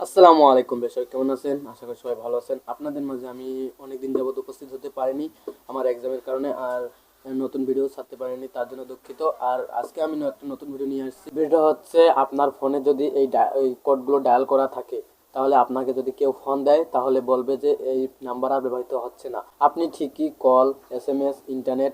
আসসালামু আলাইকুম বেশক, কেমন আছেন? আশা করি সবাই ভালো আছেন। আপনাদের মাঝে আমি অনেকদিন যাবত উপস্থিত হতে পারিনি আমার এক্সামের কারণে, আর নতুন ভিডিও ছাড়তে পারিনি, তার জন্য দুঃখিত। আর আজকে আমি একটা নতুন ভিডিও নিয়ে আসছি। ভিডিও হচ্ছে, আপনার ফোনে যদি এই কোডগুলো ডায়াল করা থাকে, তাহলে আপনাকে যদি কেউ ফোন দেয় তাহলে বলবে যে এই নাম্বার আর ব্যবহৃত হচ্ছে না। আপনি ঠিকই কল, এসএমএস, ইন্টারনেট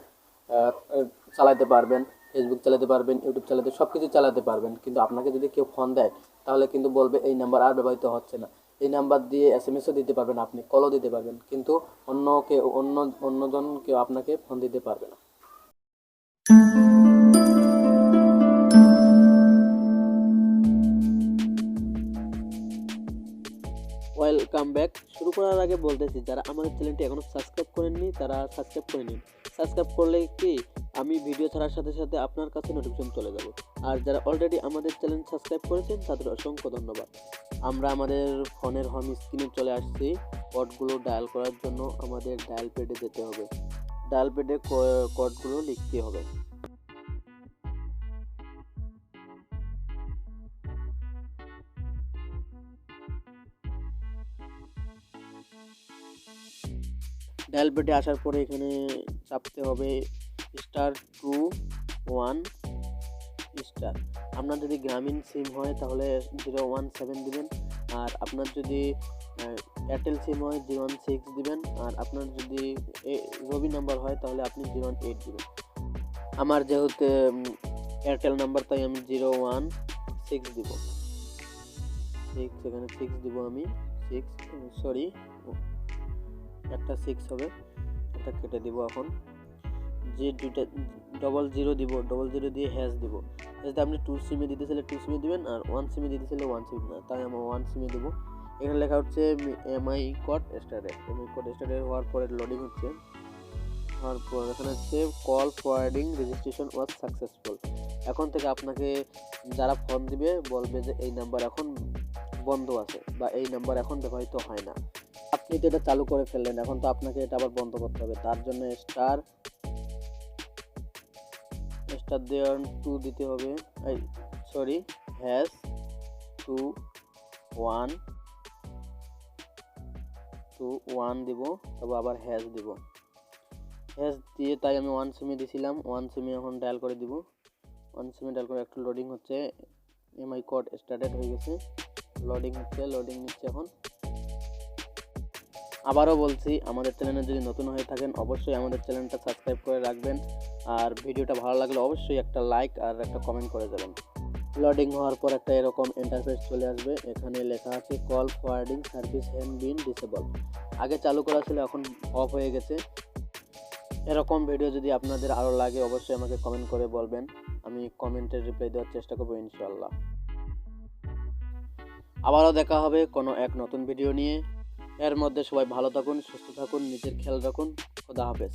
চালাতে পারবেন, ফেসবুক চালাতে পারবেন, ইউটিউব চালাতে, সব কিছু চালাতে পারবেন, কিন্তু আপনাকে যদি কেউ ফোন দেয় তাহলে কিন্তু বলবে এই নাম্বার আর ব্যবহৃত হচ্ছে না। এই নাম্বার দিয়ে এসএমএসও দিতে পারবেন, আপনি কলও দিতে পারবেন, কিন্তু অন্যজন কেউ আপনাকে ফোন দিতে পারবে না। Welcome back. শুরু করার আগে বলতেছি, যারা আমাদের চ্যানেলটি এখনো সাবস্ক্রাইব করেননি তারা সাবস্ক্রাইব করে নিন। সাবস্ক্রাইব করলে কি আমি ভিডিও ছাড়ার সাথে সাথে আপনার কাছে নোটিফিকেশন চলে যাবে। আর যারা অলরেডি আমাদের চ্যানেল সাবস্ক্রাইব করেছেন তাদের অসংখ্য ধন্যবাদ। আমরা আমাদের ফোনের হোম স্ক্রিনে চলে আসছি। কোডগুলো ডায়াল করার জন্য আমাদের ডায়াল প্যাডে যেতে হবে। ডায়াল প্যাডে কোডগুলো লিখতে হবে। ডায়াল প্যাডে আসার পরে এখানে চাপতে হবে *2 1 স্টার। আপনার যদি গ্রামীণ সিম হয় তাহলে 017 দিবেন, আর আপনার যদি এয়ারটেল সিম হয় 016 দিবেন, আর আপনার যদি রবি নাম্বার হয় তাহলে আপনি 018 দিবেন। আমার যেহেতু এয়ারটেল নাম্বার, তাই আমি 016 দিব। এখানে 6 দিব আমি। 6, সরি, একটা 6 হবে, এটা কেটে দিব। এখন যে দুইটা 00 দিব, 00 দিয়ে হ্যাশ দিব। যদি আপনি 2 সিমে দিতে চাইলে 2 সিমে দিবেন, আর 1 সিমে দিতে চাইলে 1 সিম না, তাই আমি 1 সিমে দিব। এখানে লেখা হচ্ছে MI code started. MI code started হওয়ার পরে লোডিং হচ্ছে। হওয়ার পর এখানে হচ্ছে call forwarding registration was successful. এখন থেকে আপনাকে যারা ফোন দিবে বলবে যে এই নাম্বার এখন বন্ধ আছে, বা এই নাম্বার এখন ব্যবহৃত হয় না। আপনি তো এটা চালু করে ফেললেন, এখন তো আপনাকে এটা আবার বন্ধ করতে হবে। তার জন্য স্টার দেওয়ার 2 দিতে হবে। সরি, হ্যাশ 2 1 দিব, তবে আবার হ্যাশ দিব। হ্যাশ দিয়ে তাই আমি 1 সিমে দিছিলাম। 1 সিমে এখন ডায়াল করে দিব। 1 সিমে ডায়াল করে একটু লোডিং হচ্ছে। এমআই কোড স্টার্টেড হয়ে গেছে, লোডিং হচ্ছে, লোডিং নিচ্ছে এখন। আবারও বলছি, আমাদের চ্যানেলে যদি নতুন হয়ে থাকেন অবশ্যই আমাদের চ্যানেলটা সাবস্ক্রাইব করে রাখবেন, আর ভিডিওটা ভালো লাগলে অবশ্যই একটা লাইক আর একটা কমেন্ট করে দেবেন। লোডিং হওয়ার পর একটা এরকম ইন্টারফেস চলে আসবে। এখানে লেখা আছে call forwarding service has been disable. আগে চালু করা ছিল, এখন অফ হয়ে গেছে। এরকম ভিডিও যদি আপনাদের আরও লাগে অবশ্যই আমাকে কমেন্ট করে বলবেন, আমি কমেন্টের রিপ্লাই দেওয়ার চেষ্টা করবো ইনশাআল্লাহ। আবারও দেখা হবে কোনো এক নতুন ভিডিও নিয়ে। এর মধ্যে সবাই ভালো থাকুন, সুস্থ থাকুন, নিজের খেয়াল রাখুন। খোদা হাফেজ।